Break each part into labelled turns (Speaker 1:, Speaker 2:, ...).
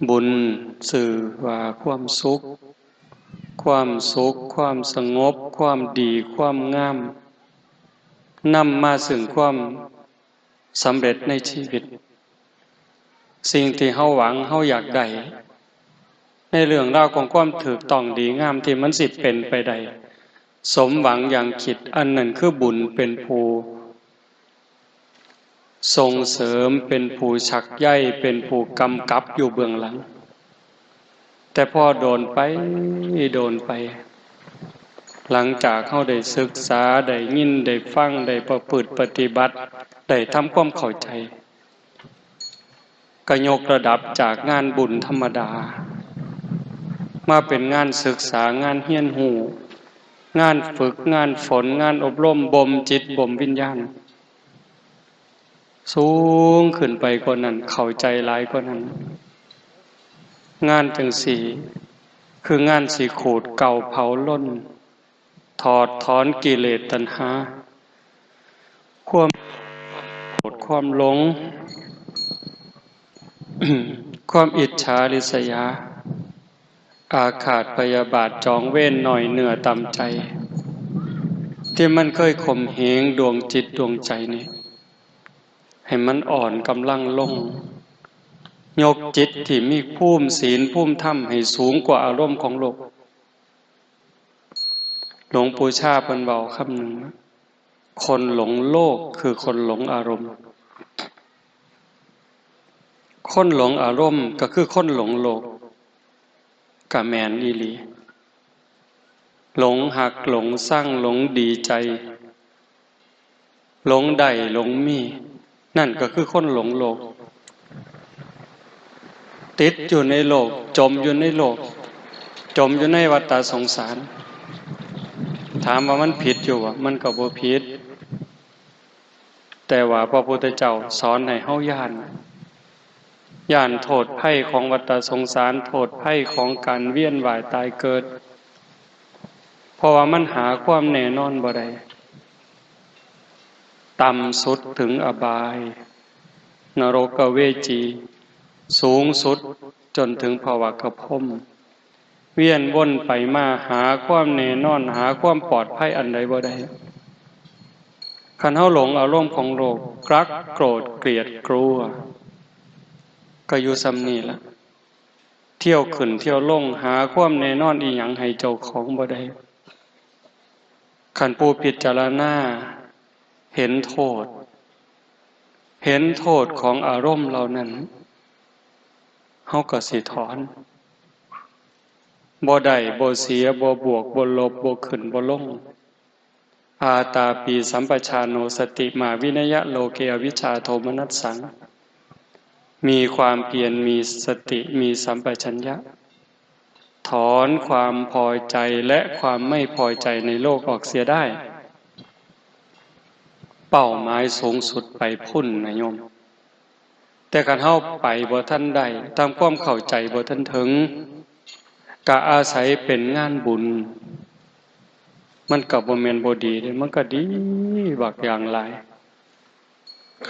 Speaker 1: บุญสื่อว่าความสุขความสงบความดีความงามนำมาซึ่งความสำเร็จในชีวิตสิ่งที่เฮาหวังเฮาอยากได้ในเรื่องราวของความถูกต้องดีงามที่มันสิเป็นไปได้สมหวังอย่างคิดอันนั้นคือบุญเป็นผู้ส่งเสริมเป็นผู้ชักใยเป็นผู้กำกับอยู่เบื้องหลังแต่พอโดนไปหลังจากเฮาได้ศึกษาได้ยินได้ฟังได้ประพฤติปฏิบัติได้ทำความเข้าใจก็ยกระดับจากงานบุญธรรมดามาเป็นงานศึกษางานเฮียนหูงานฝึกงานฝนงานอบรมบ่มจิตบ่มวิญญาณสูงขึ้นไปกว่านั้นเข้าใจหลายกว่านั้นงานจังสี่คืองานสิขูดเก่าเผาล้นถอดถอนกิเลสตัณหาความโกรธความหลง ความอิจฉาริษยาอาฆาตพยาบาทจองเว้นหน่อยเหนือต่ำใจที่มันเคยข่มเหงดวงจิตดวงใจนี้ให้มันอ่อนกำลังลงยกจิตที่มีภูมิศีลภูมิธรรมให้สูงกว่าอารมณ์ของโลกหลวงปู่ชาเพิ่นเว้าคำหนึ่งคนหลงโลกคือคนหลงอารมณ์คนหลงอารมณ์ก็คือคนหลงโลกกะแม่นอีหลีหลงหักหลงสร้างหลงดีใจหลงได้หลงมีนั่นก็คือคนหลงโลกติดอยู่ในโลกจมอยู่ในโลกจมอยู่ในวัฏสงสารถามว่ามันผิดอยู่มันก็บ่ผิดแต่ว่าพระพุทธเจ้าสอนให้เฮาย่านโทษภัยของวัฏสงสารโทษภัยของการเวียนว่ายตายเกิดเพราะว่ามันหาความแน่นอนบ่ได้ต่ำสุดถึงอบายนรกเวจีสูงสุดจนถึงภวกภพเวียนวนไปมาหาความแน่นอนหาความปลอดภัยอันใดบ่ได้คันเฮาหลงอารมณ์ของโลกรักโกรธเกลียดกลัวก็อยู่ซ้ำนี่ล่ะเที่ยวขึ้นเที่ยวลงหาความแน่นอนอีหยังให้เจ้าของบ่ได้คันผู้พิจารณาเห็นโทษของอารมณ์เหล่านั้นเฮาก็สิถอนบ่ได้บ่เสียบ่บวกบ่ลบบ่ขึ้นบ่ลงอาตาปีสัมปชาโนสติมาวินยะโลเกอวิชชาโทมนัสสังมีความเพียรมีสติมีสัมปชัญญะถอนความพอใจและความไม่พอใจในโลกออกเสียได้เป้าหมายสูงสุดไปพุ่นนะโยมแต่คันเฮาไปบ่ทันได้ตามความเข้าใจบ่ทันถึงก็อาศัยเป็นงานบุญมันก็บ่แม่นบ่ดีเด้มันก็ดีบักอย่างหลาย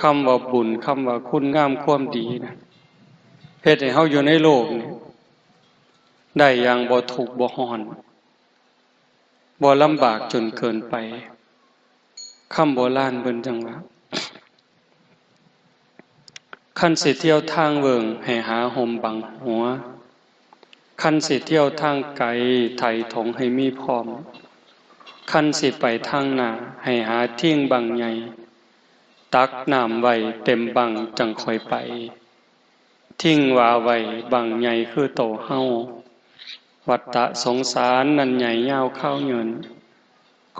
Speaker 1: คำว่าบุญคำว่าคุณงามความดีนะเฮ็ดให้เฮาอยู่ในโลกนี้ได้อย่างบ่ทุกข์บ่ร้อนบ่ลำบากจนเกินไปคำโบราณเพิ่นจังว่าคันสิเที่ยวทางเวิงให้หาห่มบังหัวคันสิเที่ยวทางไกลไถถงให้มีพร้อมคันสิไปทางหน้าให้หาทิ้งบังใหญ่ตักน้ำไว้เต็มบังจังค่อยไปทิ้งว่าไว้บังใหญ่คือโตเฮาวัฏสงสารนั้นใหญ่ยาวข้าวเงิน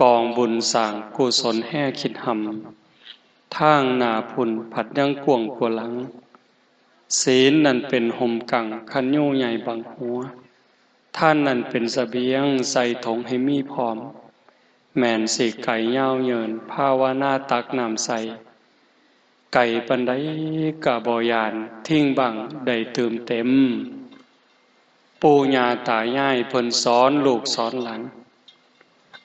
Speaker 1: กองบุญสร้างกุศลแห่คิดหำทางหน้าพุ่นผัดยังกวงกว่าหลังศีลนั่นเป็นห่มกังคันยูใหญ่บังหัวท่านนั่นเป็นเสบียงใส่ถงให้มีพร้อมแม่นสิไก่ยาวเยินภาวนาตักน้ำใสไก่ปันไดกะบ่ยานทิ้งบังได้เติมเต็มปู่ย่าตายายเพิ่นสอนลูกสอนหลาน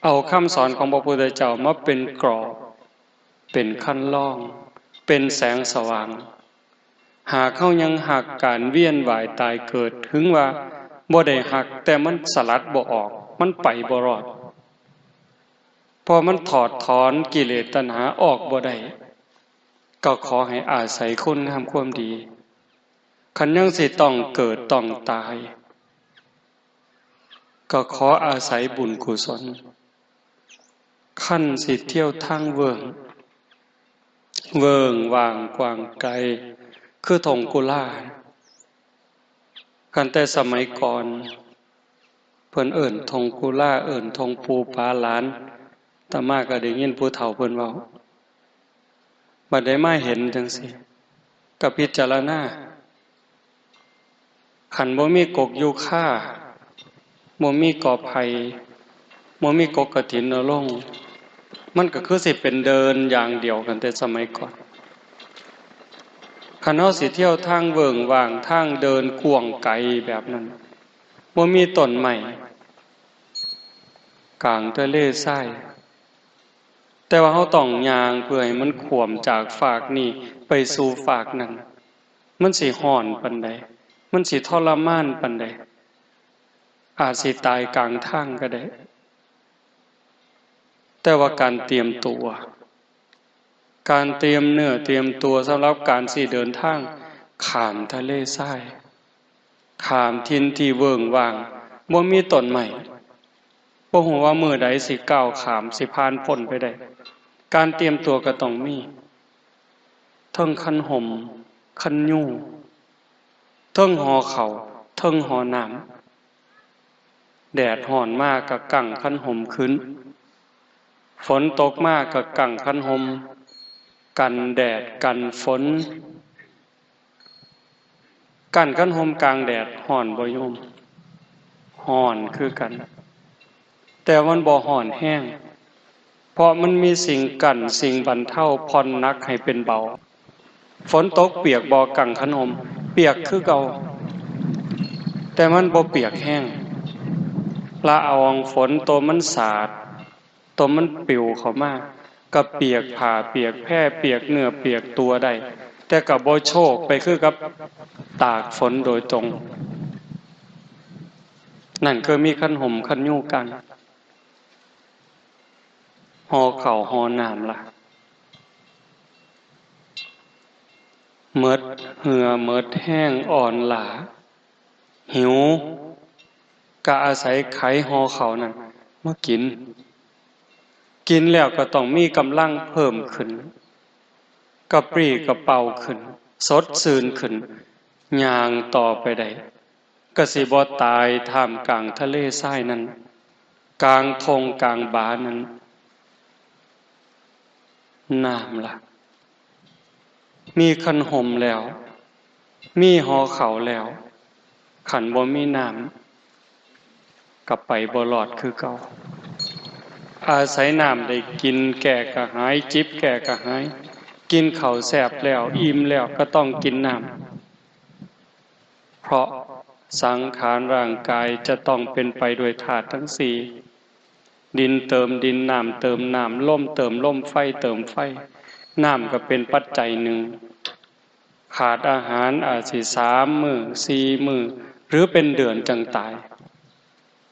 Speaker 1: เอาคำสอนของพระพุทธเจ้ามาเป็นกรอบเป็นคันลองเป็นแสงสว่าง หากเขายังหักการเวียนว่ายตายเกิดถึงว่าบ่ได้หักแต่มันสลัดบ่ออกมันไปบ่รอดพอมันถอดถอนกิเลสตัณหาออกบ่ได้ก็ขอให้อาศัยคุณทำความดีคันยังสิต้องเกิดต้องตายก็ขออาศัยบุญกุศลขั้นสิเที่ยวทางเวิงว่างกว้างไกลคือทงกุลากันแต่สมัยก่อนเพิ่นเอิ้นทงกุลาเอิ้นทงปูปาหลานตามาก็ได้ยินผู้เฒ่าเพิ่นเว้าบัดได้มาเห็นจังซี่ก็พิจารณาคันบ่มีกกยูคาบ่มีกอไผ่บ่มีกกกฐินนรงค์มันก็คือสิเป็นเดินอย่างเดียวกันแต่สมัยก่อนคันเฮาสิเที่ยวทางเวิงว่างทางเดินกว้างไกลแบบนั้นบ่มีต้นไม้กลางทะเลทรายแต่ว่าเฮาต้องย่างเพื่อให้มันขวมจากฝากนี้ไปสู่ฝากนั้นมันสิร้อนปานใดมันสิทรมานปานใดอาจสิตายกลางทางก็ได้แต่ว่าการเตรียมตัวการเตรียมเนื้อเตรียมตัวสำหรับการสิเดินทางข้ามทะเลทรายข้ามทินที่เวิ้งว่างบ่มีต้นไม้บ่ฮู้ว่ามื้อใดสิก้าวข้ามสิผ่านพ้นไปได้การเตรียมตัวก็ต้องมีเทิงคันห่มคันยูเทิงห่อข้าวเทิงห่อน้ำแดดร้อนมากก็กั่งคันห่มขึ้นฝนตกมากก็กั่งคันห่มกันแดดกันฝนกันคันห่มกลางแดดร้อนบ่โยมร้อนคือกันแต่มันบ่ร้อนแห้งเพราะมันมีสิ่งกั้นสิ่งบรรเทาผ่อนหนักให้เป็นเบาฝนตกเปียกบ่กังขนมเปียกคือเก่าแต่มันบ่เปียกแห้งละอองฝนตัวมันสาดตัวมันปิวเข้ามาก็เปียกผ้าเปียกแพร่เปียกเนื้อเปียกตัวได้แต่ก็บ่โชกไปคือกับตากฝนโดยตรงนั่นคือมีคันห่มคันยูกันห่อข้าวห่อน้ำล่ะเมิดเหือเมิดแห้งอ่อนหลาหิวก็อาศัยไขห่อข้าวนั่นมากินแล้วก็ต้องมีกำลังเพิ่มขึ้นกระปรี้กระเป๋าขึ้นสดชื่นขึ้นย่างต่อไปได้ก็สิบ่ตายท่ามกลางทะเลทรายนั้นกลางทงกลางบานั้นน้ำล่ะมีคันห่มแล้วมีห่อข้าวแล้วขันบ่มีน้ำกลับไปบ่รอดคือเก่าอาศัยน้ำได้กินแก่กระหายจิบแก่กระหายกินข้าวแซ่บแล้วอิ่มแล้วก็ต้องกินน้ำเพราะสังขารร่างกายจะต้องเป็นไปโดยธาตุทั้งสี่ดินเติมดินน้ำเติมน้ำลมเติมลมไฟเติมไฟน้ำก็เป็นปัจจัยหนึ่งขาดอาหารอาจสิ3 มื้อ4 มื้อหรือเป็นเดือนจังตาย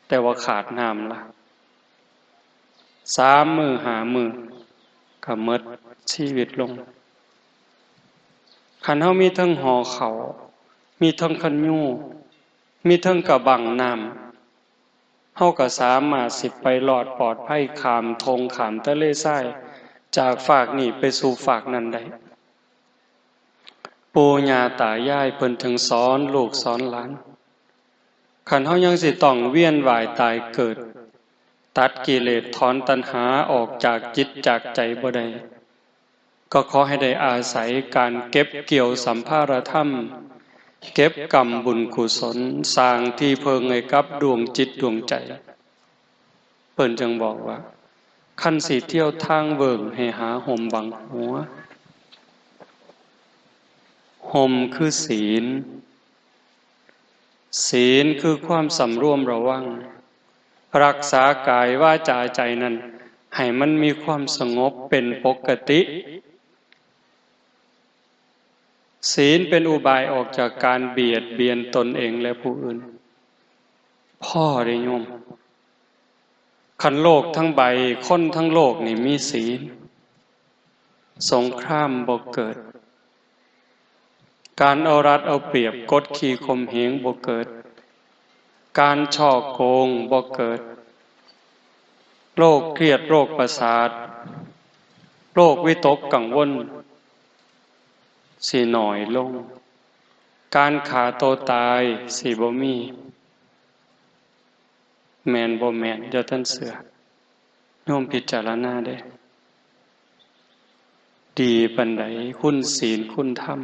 Speaker 1: แต่ว่าขาดน้ำล่ะ3 มื้อ5 มื้อก็หมดชีวิตลงคันเฮามีทั้งห่อข้าวมีทั้งคันยูมีทั้งกระบังน้ำเฮาก็สามารถสิไปรอดปลอดภัยข้ามทงข้ามทะเลทรายจากฝากนี้ไปสู่ฝากนั้นได้ปู่ย่าตายายเพิ่นถึงสอนลูกสอนหลานคันเฮายังสิต้องเวียนว่ายตายเกิดตัดกิเลสถอนตัณหาออกจากจิตจากใจบ่ได้ก็ขอให้ได้อาศัยการเก็บเกี่ยวสัมภารธรรมเก็บกรรมบุญกุศลสร้างที่เพิงให้กับดวงจิตดวงใจเพิ่นจึงบอกว่าคันสิเที่ยวทางเวิงให้หาห่มบังหัวห่มคือศีลคือความสำรวมระวังรักษากายวาจาใจนั้นให้มันมีความสงบเป็นปกติ ศีลเป็นอุบายออกจากการเบียดเบียนตนเองและผู้อื่นพ่อได้โยมขันโลกทั้งใบคนทั้งโลกนี่มีศีลสงครามบ่เกิดการเอารัดเอาเปรียบกดขี่ข่มเหงบ่เกิดการฉ้อโกงบ่เกิดโรคเครียดโรคประสาทโรควิตกกังวลสิหน่อยลงการฆ่าตัวตายสิบ่มีแม่นบ่แม่นอย่าท่านเสือโยมพิจารณาได้ดีปานใดคุณศีลคุณธรรม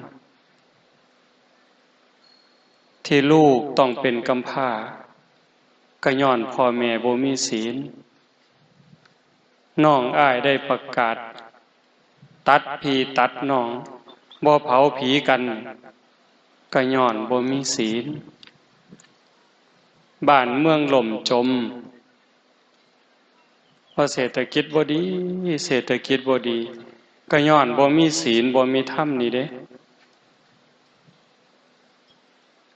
Speaker 1: ที่ลูกต้องเป็นกำพร้าก็ย้อนพ่อแม่บ่มีศีลน้องอ้ายได้ประกาศตัดพี่ตัดน้องบ่เผาผีกันก็ย้อนบ่มีศีลบ้านเมืองล่มจมเพราะเศรษฐกิจบ่ดีเศรษฐกิจบ่ดีก็ย้อนบ่มีศีลบ่มีธรรมนี่เด้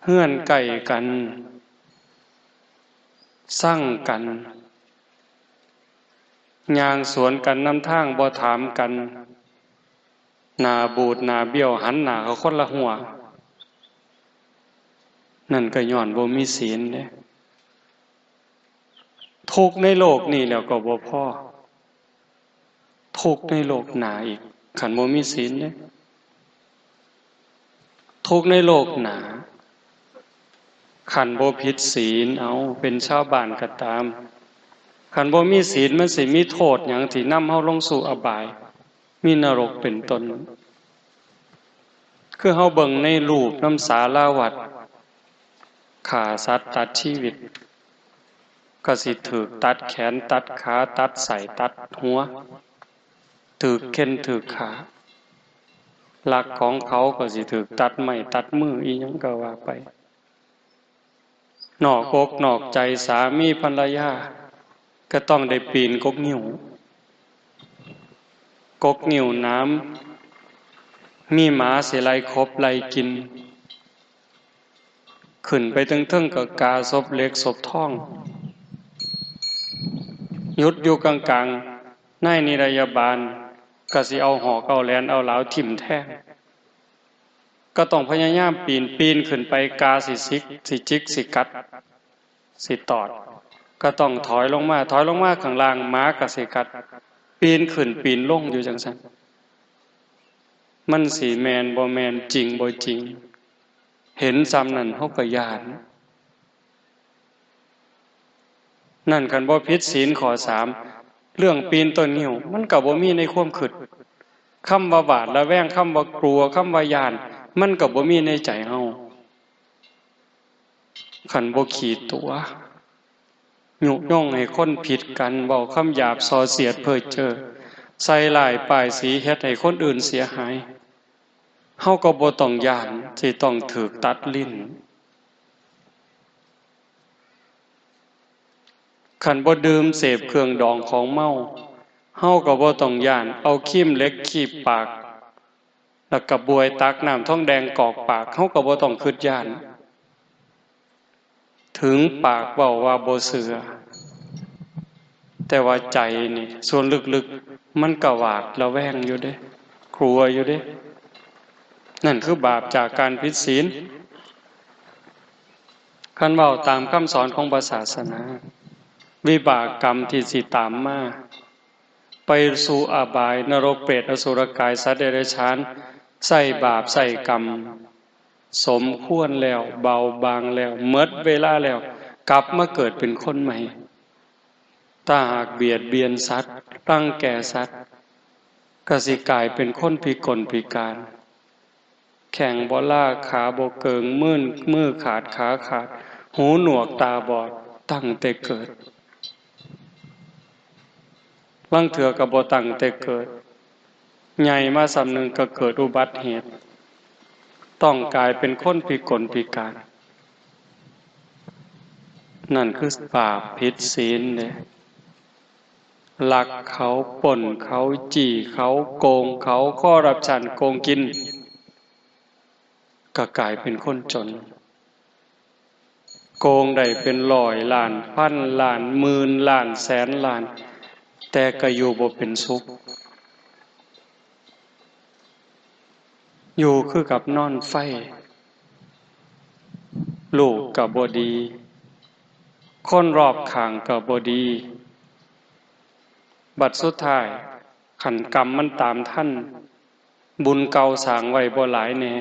Speaker 1: เฮือนใกล้กันสั่งกันย่างสวนกันนำทางบ่ถามกันหน้าบูดหน้าเบี้ยวหันหน้าเขาคนละหัวนั่นก็ย้อนบ่มีศีลเด้ทุกข์ในโลกนี่แล้วก็บ่พอทุกข์ในโลกหน้าอีกคันบ่มีศีลเด้ทุกข์ในโลกหน้าคันบ่ผิดศีลเอาเป็นชาวบ้านก็ตามคันบ่มีศีลมันสิมีโทษหยังที่นำเฮาลงสู่อบายมีนรกเป็นต้นคือเฮาเบิ่งในรูปน้ำสาราวัดฆ่าสัตว์ตัดชีวิตก็สิถูกตัดแขนตัดขาตัดไส้ตัดหัวถูกเข็นถูกขาหลักของเขาก็สิถูกตัดไม้ตัดมืออีหยังก็ว่าไปนอกอกนอกใจสามีภรรยาก็ต้องได้ปีนกกนิ้วกกนิ้วน้ำมีหมาสิไล่คบไล่กินขึ้นไปถึงกับกาศพเล็กศพท่องยุดอยู่กลางๆในนิรยาบาลก็สิเอาหอกเอาแหลนเอาเหลาถิ่มแท่งก็ต้องพยายามปีนขึ้นไปกาสิซิกสิจิกสิกัดสิตอดก็ต้องถอยลงมาข้างล่างหมาก็สิกัดปีนขึ้นปีนลงอยู่จังซั่นมันสิแม่นบ่แม่นจริงบ่จริงเห็นซ้ำนั่นเฮาก็ย้านนั่นคันบ่ผิดศีลข้อ3เรื่องปีนต้นนิ้วมันก็บ่มีในความคิดคำว่าบาดระแวงคำว่ากลัวคำว่าย้านมันก็บ่มีในใจเฮาคันบ่ขีดตัวยุย่องให้คนผิดกันเว้าคำหยาบส่อเสียดเพ้อเจ้อใส่ร้ายป้ายสีเฮ็ดให้คนอื่นเสียหายเฮาก็บ่ต้องย้านที่ต้องถูกตัดลิ้นคันบ่ดื่มเสพเครื่องดองของเมาเฮาก็บ่ต้องย้านเอาครีมเหล็กคีบปากแล้วก็บวยตักน้ำทองแดงกอกปากเฮาก็บ่ต้องคิดย้านถึงปากเว้าว่าบ่เชื่อแต่ว่าใจนี่ส่วนลึกๆมันก็หวาดระแวงอยู่เด้กลัวอยู่เด้นั่นคือบาปจากการผิดศีลคันเว้าตามคำสอนของพระศาสนาวิบากกรรมที่สิตามมาไปสู่อบายนรกเปรตอสุรกายสัตว์เดรัจฉานใส่บาปใส่กรรมสมควรแล้วเบาบางแล้วหมดเวลาแล้วกลับมาเกิดเป็นคนใหม่ถ้าหากเบียดเบียนสัตว์รังแกสัตว์ก็สิกลายเป็นคนพิกลพิการแข่งบ่ล่าขาบ่เกิงมือขาดขาขาดหูหนวกตาบอดตั้งแต่เกิดลางเถื่อก็บ่ตั้งแต่เกิดใหญ่มาสำนึงก็เกิดอุบัติเหตุต้องกลายเป็นคนพิกลพิการนั่นคือบาปผิดศีลเด้ลักเขาป่นเขาจี้เขาโกงเขาคอร์รัปชันโกงกิน ก็กลายเป็นคนจนโกงได้เป็นร้อยล้านพันล้านหมื่นล้านแสนล้านแต่ก็อยู่บ่เป็นสุขอยู่คือกับนอนไฟลูกก็บ่ดีคนรอบข้างก็บ่ดีบัดสุดท้ายขันกรรมมันตามท่านบุญเก่าสร้างไว้บ่หลายแน่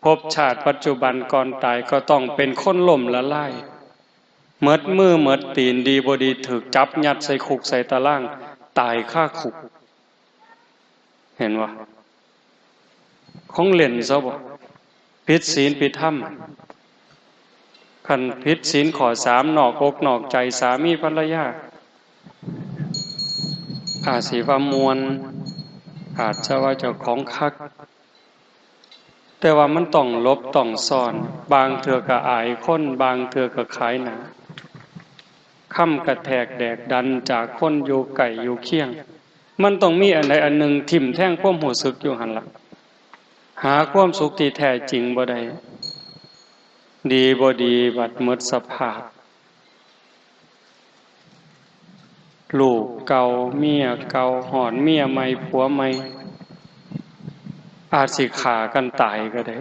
Speaker 1: ภพชาติปัจจุบันก่อนตายก็ต้องเป็นคนล่มละลายเมิดมือเมิดตีนดีบ่ดีถูกจับยัดใส่คุกใส่ตารางตายคาคุกเห็นวะของเล่นซะบ่ผิดศีลผิดธรรมคันผิดศีลข้อ3นอกอกนอกใจสามีภรรยาอาจสิว่ามวลอาจจะว่าเจ้าของคักแต่ว่ามันต้องลบต้องซ่อนบางเทื่อก็อายคนบางเทื่อก็ขายหนาค่ำกระแทกแดกดันจากคนอยู่ไก่อยู่เคียงมันต้องมีอันใดอันหนึ่งทิ่มแท่งความหูสึกอยู่หันหลังหาความสุขที่แท้จริงบ่ได้ดีบ่ดีบัดหมดสภาพลูกเก่าเมียเก่าหอนเมียใหม่ผัวใหม่อาจสิฆ่ากันตายก็ได้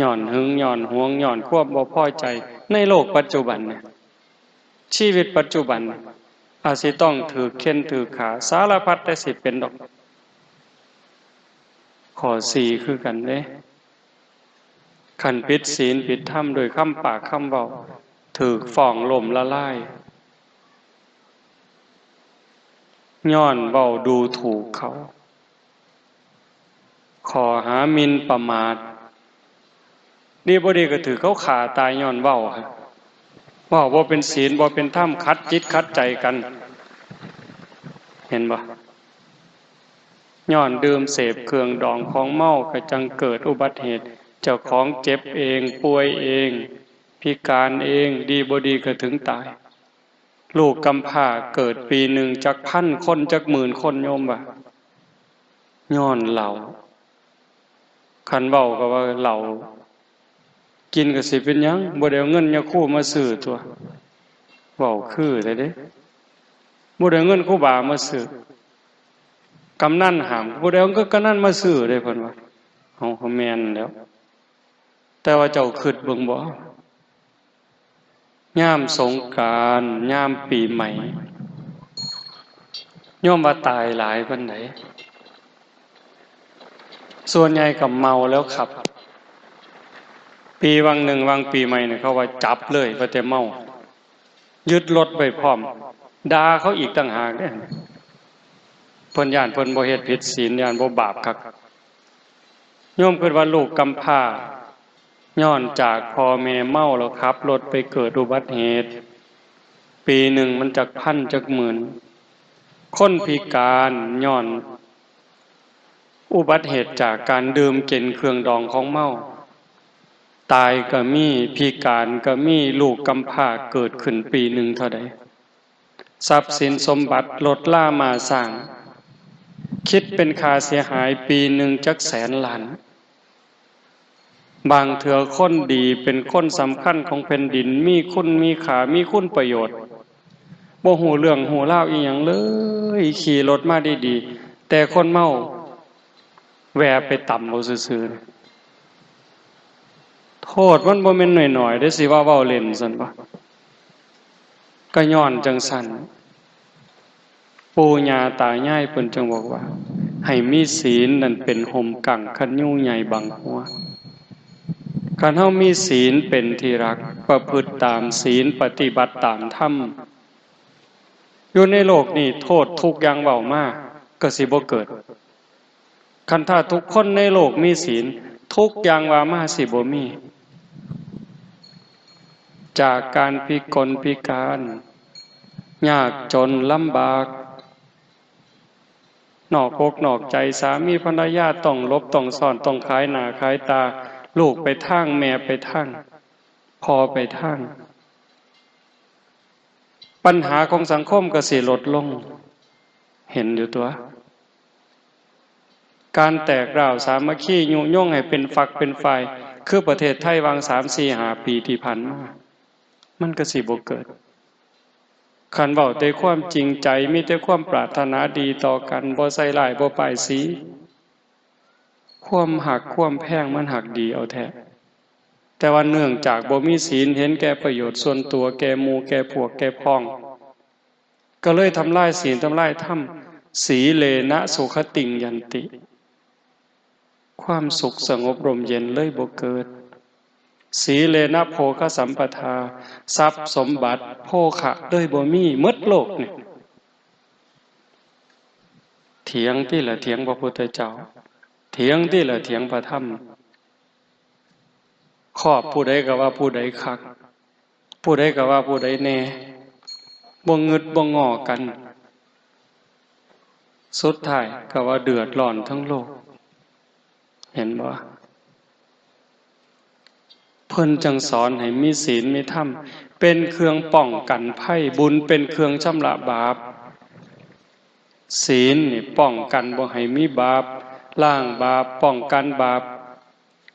Speaker 1: ย้อนหึงย้อนหวงย้อนควบบ่พอใจในโลกปัจจุบันเนี่ยชีวิตปัจจุบันอาจสิต้องถือเข็นถือขาสารพัดแต่สิเป็นดอกข้อ4คือกันเด้คันผิดศีลผิดธรรมโดยคำปากคำเว้าถูกฟ้องล่มละลายย้อนเว้าดูถูกเขาขอหาหมิ่นประมาทดีบ่ดีก็ถือเขาฆ่าตายย้อนเว้าครับเว้าบ่เป็นศีลบ่เป็นธรรมขัดจิตขัดใจกันเห็นบ่ย้อนดื่มเสพเครื่องดองของเมาก็จังเกิดอุบัติเหตุเจ้าของเจ็บเองป่วยเองพิการเองดีบ่ดีก็ถึงตายลูกกำพร้าเกิดปีหนึ่งจักพันคนจักหมื่นคนโยมบ่ย้อนเหล้าคันเว้าก็ว่าเหล้ากินก็สิเป็นหยังบ่ได้เอาเงินยาคูมาซื้อตัวเว้าคือได้เด้บ่ได้เอาเงินครูบามาซื้อกำนันห้ามบ่ได้เอาเงินกำนันมาซื้อได้เพิ่นว่าเฮาก็แม่นแล้วแต่ว่าเจ้าคิดเบิ่งบ่ยามสงกรานต์ยามปีใหม่โยมว่าตายหลายปานใดส่วนใหญ่ก็เมาแล้วขับปีวังหนึ่งวังปีใหม่เนี่ยเขาว่าจับเลยว่าแต่เมายึดรถไปพร้อมด่าเขาอีกต่างหากเด้เพิ่นย้านเพิ่นบ่เฮ็ดผิดศีลย้านบ่บาปคักโยมคิดว่าลูกกำพร้าย้อนจากพ่อแม่เมาแล้วขับรถไปเกิดอุบัติเหตุปีหนึ่งมันจักพันจักหมื่นคนพิการย้อนอุบัติเหตุจากการดื่มกินเครื่องดองของเมาตายก็มีพิการก็มีลูกกำพร้าเกิดขึ้นปีหนึ่งเท่าใดทรัพย์สินสมบัติลดล่ามาสร้างคิดเป็นค่าเสียหายปีหนึ่งจักแสนล้านบางเถื่อคนดีเป็นคนสำคัญของแผ่นดินมีคุณมีค่ามีคุณประโยชน์บ่ฮู้เรื่องฮู้ราวอีหยังเลยขี่รถมาดีๆแต่คนเมาแวะไปต่ำเอาซื่อๆโทษมันบ่แม่นน้อยๆเด้สิว่าเว้าเล่นซั่นบ่ก็ย้อนจังซั่นปู่ย่าตายายเพิ่นจึงบอกว่าให้มีศีลนั่นเป็นห่มกังคันยูใหญ่บังหัวคันเฮามีศีลเป็นที่รักประพฤติตามศีลปฏิบัติตามธรรมอยู่ในโลกนี้โทษทุกอย่างเว้ามาก็สิบ่เกิดคันถ้าทุกคนในโลกมีศีลทุกอย่างว่ามาสิบ่มีจากการพิกลพิการยากจนลำบากนอกอกนอกใจสามีภรรยาต้องลบต้องซ่อนต้องขายหน้าขายตาลูกไปทางแม่ไปทางพ่อไปทางปัญหาของสังคมก็สิลดลงเห็นอยู่ตัว การแตกร้าวสามัคคียุยงให้เป็นฝักเป็นฝ่ายคือประเทศไทยวาง3-4-5 ปีที่ผ่านมามันก็สิบ่เกิดคันเว้าแต่ความจริงใจมีแต่ความปรารถนาดีต่อกันบ่ใส่ร้ายบ่ป้ายสีความหักความแพงมันหักดีเอาแท้แต่ว่าเนื่องจากบ่มีศีลเห็นแก่ประโยชน์ส่วนตัวแก่หมู่แก่พวกแก่พ้องก็เลยทำลายศีลทำลายธรรมสีเลนะสุขติงยันติความสุขสงบร่มเย็นเลยบ่เกิดสีเลนะโภคสัมปทาทรัพย์สมบัติโภคะเลยบ่มีหมดโลกนี่เถียงที่ละเถียงพระพุทธเจ้าเถียงที่ละเถียงพระธรรมครอบผู้ใดก็ว่าผู้ใดคักผู้ใดก็ว่าผู้ใดแน่บ่งึดบ่งอกันสุดท้ายก็ว่าเดือดร้อนทั้งโลกเห็นบ่เพิ่นจังสอนให้มีศีลมีธรรมเป็นเครื่องป้องกันภัยบุญเป็นเครื่องชำระบาปศีลนี่ป้องกันบ่ให้มีบาปล้างบาปป้องกันบาป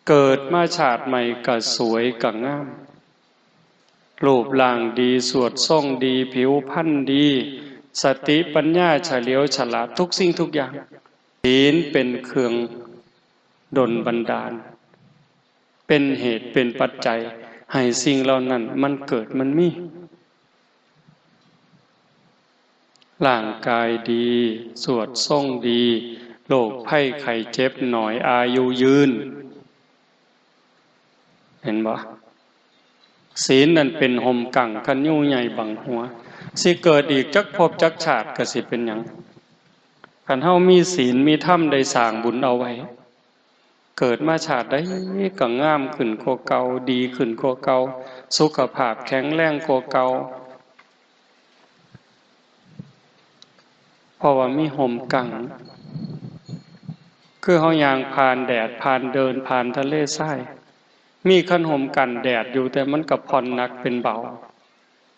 Speaker 1: เกิดมาชาติใหม่ก็สวยก็งามรูปร่างดีสวดทรงดีผิวพรรณดีสติปัญญาเฉลียวฉลาดทุกสิ่งทุกอย่างศีลเป็นเครื่องดลบันดาลเป็นเหตุเป็นปัจจัยให้สิ่งเหล่านั้นมันเกิดมันมีร่างกายดีสวดทรงดีโรคภัยไข้เจ็บหน่อยอายุยืนเห็นบ่ศีลนั่นเป็นห่มกั่งคันยูใหญ่บังหัวสิเกิดอีกจักภพจักชาติก็สิเป็นหยังคันเฮามีศีลมีธรรมได้สร้างบุญเอาไว้เกิดมาชาติใดก็งามขึ้นกว่าเก่าดีขึ้นกว่าเก่าสุขภาพแข็งแรงกว่าเก่าเพราะว่ามีห่มกั่งคือเฮาย่างผ่านแดดผ่านเดินผ่านทะเลทรายมีคันห่มกันแดดอยู่แต่มันก็ผ่อนหนักเป็นเบา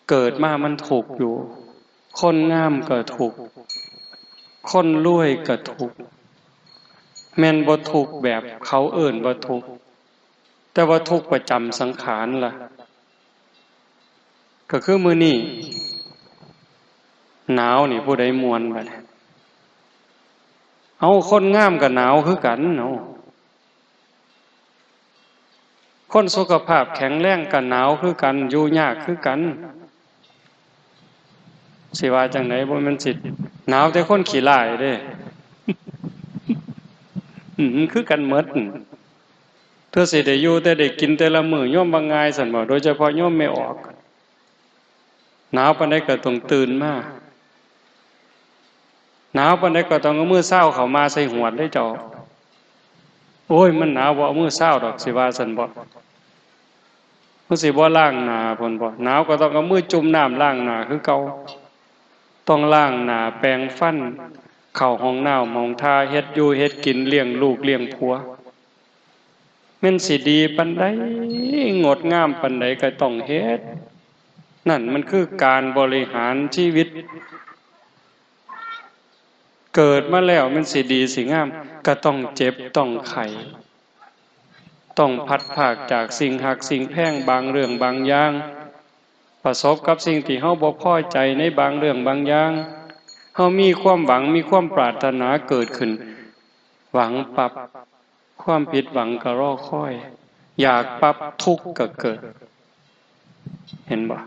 Speaker 1: เกิดมามันถูกอยู่คนงามก็ถูกคนรวยก็ถูกแม่นบ่ทุกข์แบบเขาเอิ้นว่าทุกข์แต่ว่าทุกข์ประจำสังขารล่ะก็คือมื้อนี้หนาวนี่ผู้ใดม่วนบัดเอาคนงามก็หนาวคือกันเนาะคนสุขภาพแข็งแรงก็หนาวคือกันอยู่ยากคือกันสิว่าจังได๋บ่แม่นสิหนาวแต่คนขี้ร้ายเด้คือกันหมดเธอสิได้อยู่แต่ได้กินแต่ละมื้อโยมบ่ง่ายซั่นบ่โดยเฉพาะโยมไม่ออกหนาวปานใดก็ต้องตื่นมาหนาวปานใดก็ต้องเอามือเช้าเข้ามาใส่หวดได้เจ้าโอ้ยมันหนาวบ่เอามือเช้าดอกสิว่าซั่นบ่มันสิบ่ล้างหน้าพุ่นบ่หนาวก็ต้องเอามือจุ่มน้ำล้างหน้าคือเก่าต้องล้างหน้าแปรงฟันเข้าห้องน้ำห้องท่าเฮ็ดอยู่เฮ็ดกินเลี้ยงลูกเลี้ยงผัวแม่นสิดีปานใดงดงามปานใดก็ต้องเฮ็ดนั่นมันคือการบริหารชีวิตเกิดมาแล้วมันสิดีสิงามก็ต้องเจ็บต้องไข้ต้องพัดภาคจากสิ่งหักสิ่งแพงบางเรื่องบางอย่างประสบกับสิ่งที่เฮาบ่พอใจในบางเรื่องบางอย่างเฮามีความหวังมีความปรารถนาเกิดขึ้นหวังปรับความผิดหวังก็รอคอยอยากปรับทุกข์ก็เกิดเห็นบ่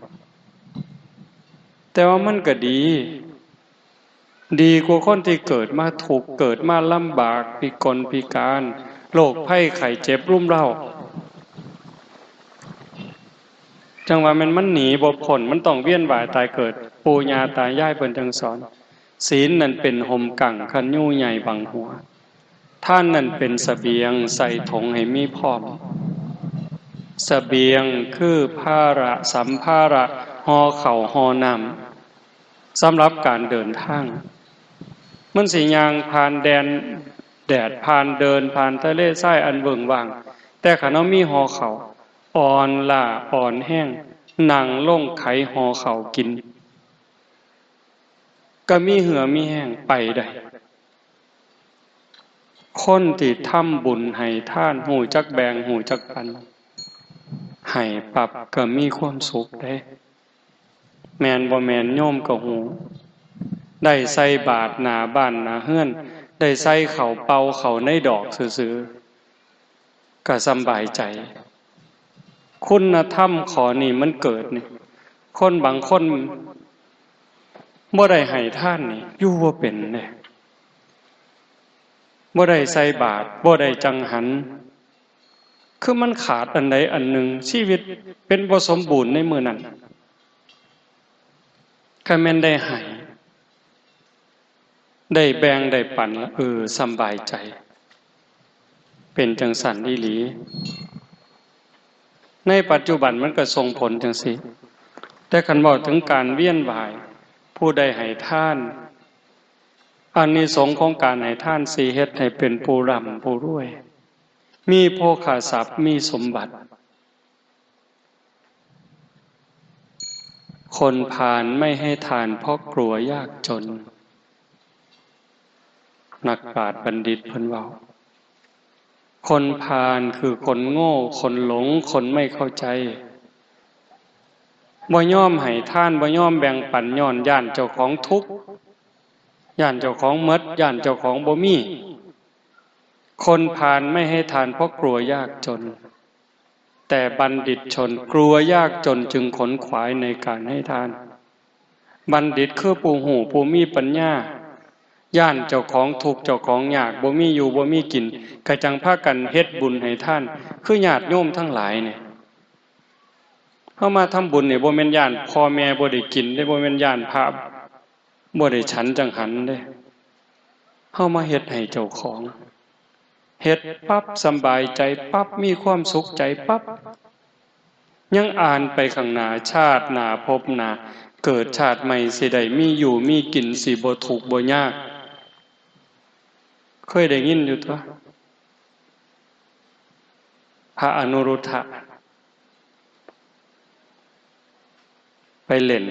Speaker 1: แต่ว่ามันก็ดีกว่าคนที่เกิดมาทุกข์เกิดมาลำบากพิกลพิการโรคภัยไข้เจ็บรุมเร้าจังว่ามันหนีบ่พ้นมันต้องเวียนว่ายตายเกิดปู่ย่าตายายเพิ่นจังสอนศีลนั่นเป็นห่มกั่งคันยูใหญ่บังหัวท่านนั่นเป็นเสบียงใส่ถุงให้มีพร้อมเสบียงคือภาระสัมภาระห่อข้าวห่อน้ำสำหรับการเดินทางมันสิย่างผ่านแดดผ่านเดินผ่านทะเลทรายอันเบิ่งว่างแต่คันเฮามีห่อข้าวอ่อนล้าอ่อนแห้งนั่งลงไขห่อข้าวกินก็มีเหือมีแห้งไปได้ คนที่ทำบุญให้ทานหูจักแบ่งหูจักปันให้ปรับก็มีความสุขได้แม่นบ่แม่นโยมก็หูได้ใส่บาตรหน้าบ้านหน้าเฮือนได้ใส่ข้าวเป่าข้าวในดอกซื่อๆก็สำบายใจคุณธรรมขอนี่มันเกิดนี่คนบางคนบ่ได้ให้ทานนี่อยู่บ่เป็นเด้บ่ได้ใส่บาตรบ่ได้จังหันคือมันขาดอันใดอันหนึ่งชีวิตเป็นบ่สมบูรณ์ในมื้อนั้นก็แม่นได้ให้ได้แบ่งได้ปันสำบายใจเป็นจังสันอีหลีในปัจจุบันมันก็ส่งผลจังซี่แต่คันเว้าถึงการเวียนว่ายผู้ใดให้ทานอานิสงส์ของการให้ทานสิเฮ็ดให้เป็นผู้ร่ำผู้รวยมีโภคทรัพย์มีสมบัติคนพาลไม่ให้ทานเพราะกลัวยากจนนักปราชญ์บัณฑิตเพิ่นเว้าคนพาลคือคนโง่คนหลงคนไม่เข้าใจบ่ยอมให้ทานบ่ยอมแบ่งปันย้อนย่านเจ้าของทุกข์ย่านเจ้าของหมดย่านเจ้าของบ่มีคนพาลไม่ให้ทานเพราะกลัวยากจนแต่บัณฑิตชนกลัวยากจนจึงขนขวายในการให้ทานบัณฑิตคือผู้หูผู้มีปัญญาย่านเจ้าของทุกข์เจ้าของยากบ่มีอยู่บ่มีกินก็จังพากันเฮ็ดบุญให้ท่านคือญาติโยมทั้งหลายเนี่ยเฮามาทำบุญนี่บ่แม่นย่านพ่อแม่บ่ได้กินได้บ่แม่นย่านพระบ่ได้ฉันจังหันเด้เฮามาเฮ็ดให้เจ้าของเฮ็ดปั๊บสำบายใจปั๊บมีความสุขใจปั๊บยังอ่านไปข้างหน้าชาติหน้าภพหน้าเกิดชาติใหม่สิได้มีอยู่มีกินสิบ่ทุกข์บ่ยากเคยได้ยินอยู่ตัวพระอนุรุทธะไปเล่น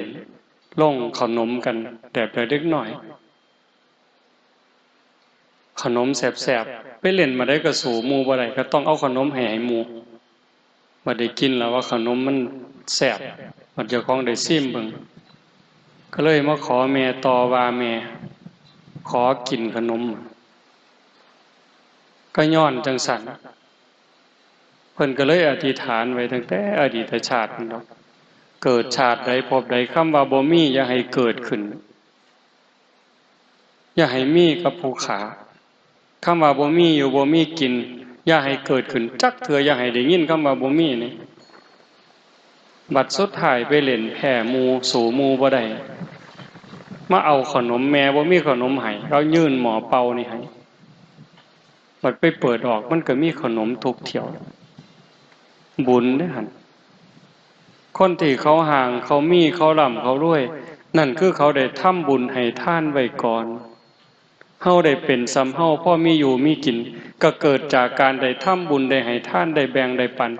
Speaker 1: ล่องขนมกันแบบเล็กหน่อยขนมแสบๆไปเล่นมาได้ก็สู่หมู่บ่ได้ก็ต้องเอาขนมให้หมู่บ่ได้กินแล้วว่าขนมมันแสบมันเจ้าของได้ซิมเบิ่งก็เลยมาขอแม่ต่อว่าแม่ขอกินขนมก็ย้อนจังสันเพิ่นก็เลยอธิษฐานไว้ตั้งแต่อดีตชาตินั่นดอกเกิดชาติใดพบใดคำว่าบ่มีอย่าให้เกิดขึ้นอย่าให้มีกับผู้ขาคำว่าบ่มีอยู่บ่มีกินอย่าให้เกิดขึ้นจักเถื่ออย่าให้ได้ยินคำว่าบ่มีนี่บัดสุดท้ายไปเล่นแผ่หมู่สู่หมู่บ่ได้มาเอาขนมแม่บ่มีขนมให้เรายื่นหมอเป่านี่ให้บัดไปเปิดออกมันก็มีขนมทุกเที่ยวบุญเด้อหั่นคนที่เขาห่างเขามีเขาร่ำเขารวยนั่นคือเขาได้ทำบุญให้ทานไว้ก่อนเฮาได้เป็นซ้ำเฮาพ่อมีอยู่มีกินก็เกิดจากการได้ทำบุญได้ให้ทานได้แบ่งได้ปัน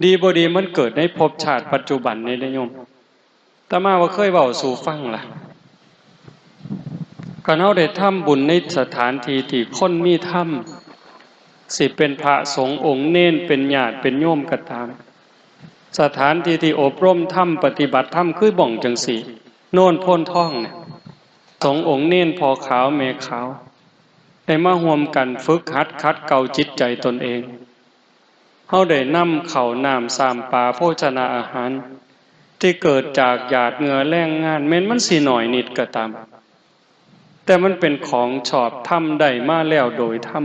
Speaker 1: ดีบ่ดีมันเกิดในภพชาติปัจจุบันนี้เด้อโยมแต่มาว่าเคยเว้าสู่ฟังล่ะก็เฮาได้ทำบุญในสถานที่ที่คนมีธรรมสิเป็นพระสงฆ์องค์เน้นเป็นญาติเป็นโยมก็ตามสถานที่ที่อบรมธรรมปฏิบัติธรรมคือบ่องจังสี่โน่นโพ้นท่องเนี่ยสงฆ์องค์เน้นพอขาวแม่ขาวได้มาร่วมกันฝึกหัดขัดเกลาจิตใจตนเองเฮาได้นำข้าวน้ำสามปลาโภชนาอาหารที่เกิดจากหยาดเหงื่อแรงงานแม้นมันสิหน่อยนิดก็ตามแต่มันเป็นของชอบธรรมได้มาแล้วโดยธรรม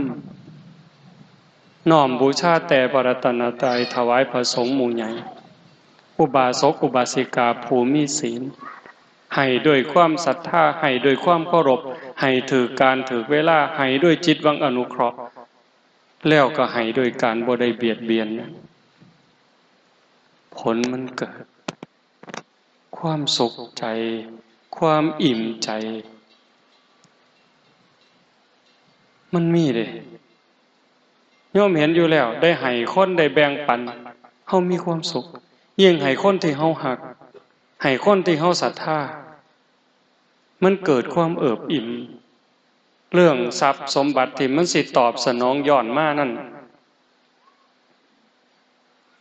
Speaker 1: น้อมบูชาแต่พระรัตนตรัยถวายพระสงฆ์หมู่ใหญ่อุบาสกอุบาสิกาผู้มีศีลให้ด้วยความศรัทธาให้ด้วยความเคารพให้ถือการถือเวลาให้ด้วยจิตหวังอนุเคราะห์แล้วก็ให้ด้วยการบ่ได้เบียดเบียนผลมันเกิดความสุขใจความอิ่มใจมันมีเด้โยมเห็นอยู่แล้วได้ให้คนได้แบ่งปันเฮามีความสุขยิ่งให้คนที่เฮาฮักให้คนที่เฮาศรัทธามันเกิดความเอิบอิ่ม เรื่องทรัพย์สมบัติที่มันสิตอบสนองย้อนมานั่น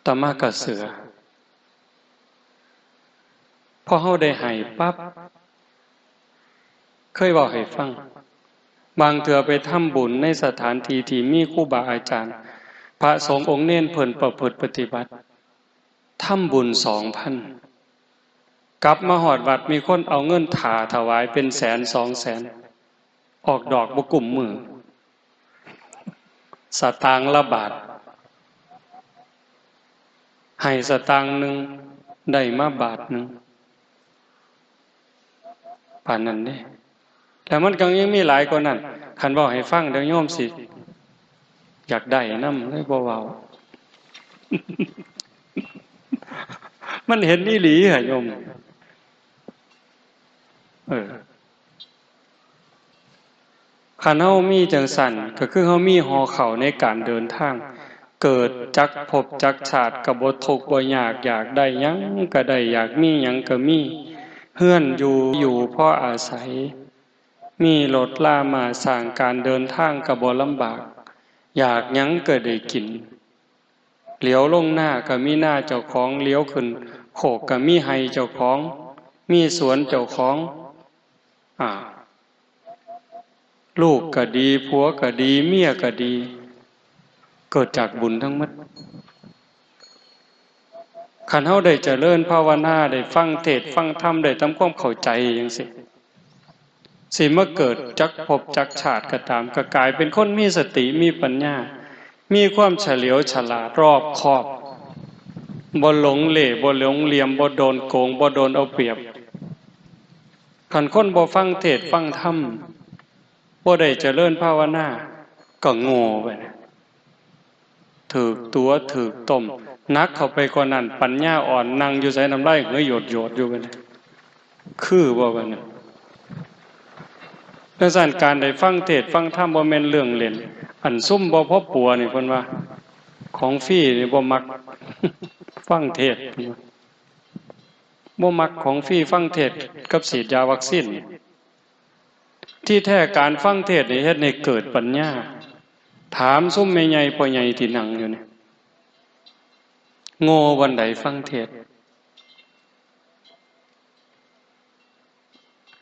Speaker 1: ตามากระเสือพอเฮาได้ให้ปั๊บเคยบอกให้ฟังบางเทื่อไปทำบุญในสถานที่ที่มีครูบาอาจารย์พระสงฆ์องค์เน้นเพิ่นประพฤติปฏิบัติทำบุญ 2,000 กลับมาหอดวัดมีคนเอาเงินถาถวายเป็นแสน200,000ออกดอกบ่กุ่มมือสตางค์ละบาทให้สตางค์หนึ่งได้มาบาทหนึ่งป่านนั้นเด้แต่มันก็ยังมีหลายกว่านั้นคันบอกให้ฟังเดี๋ยวโยมสิอยากได้นำเลยบ่เว้า มันเห็นอีหลีเหรอโยมคันเฮามีจังสั่นก็คือเฮามีหอเข้าในการเดินทางเกิดจักภพจักชาติก็บ่ทุกข์บ่ยากอยากได้หยังก็ได้อยากมีหยังก็มีเฮือนอยู่เพราะอาศัยมีรถลามาสร้างการเดินทางก็บ่ลำบากอยากหยังก็ได้กินเหลียวลงหน้าก็มีหน้าเจ้าของเลี้ยวขึ้นโขกก็มีไห้เจ้าของมีสวนเจ้าของลูกก็ดีผัวก็ดีเมียก็ดีเกิดจากบุญทั้งหมดคันเฮาได้เจริญภาวนาได้ฟังเทศน์ฟังธรรมได้ทำความเข้าใจจังซี่สิมาเกิดจักภพจักชาติก็ตามก็กลายเป็นคนมีสติมีปัญญามีความเฉลียวฉลาดรอบคอบบ่หลงเหล่บ่หลงเหลี่ยมบ่โดนโกงบ่โดนเอาเปรียบคันคนบ่ฟังเทศน์ฟังธรรมบ่ได้เจริญภาวนาก็โง่ไปนะถูกตัวถูกต้มนักเข้าไปกว่านั้นปัญญาอ่อนนั่งอยู่ใส่น้ำลายเหยหยดอยู่ไปนะคือบ่ว่านั่นดังนั้นการได้ฟังเทศน์ฟังธรรมบ่แม่นเรื่องเล่นอันซุ่มบ่พอปัวนี่เพิ่นว่าของฟรีนี่บ่มักฟังเทศน์บ่มักของฟรีฟังเทศน์กับฉีดยาวัคซีนที่แท้การฟังเทศน์นี่เฮ็ดให้เกิดปัญญาถามซุ่มแม่ใหญ่พ่อใหญ่ที่นั่งอยู่นี่โง่วันใดฟังเทศน์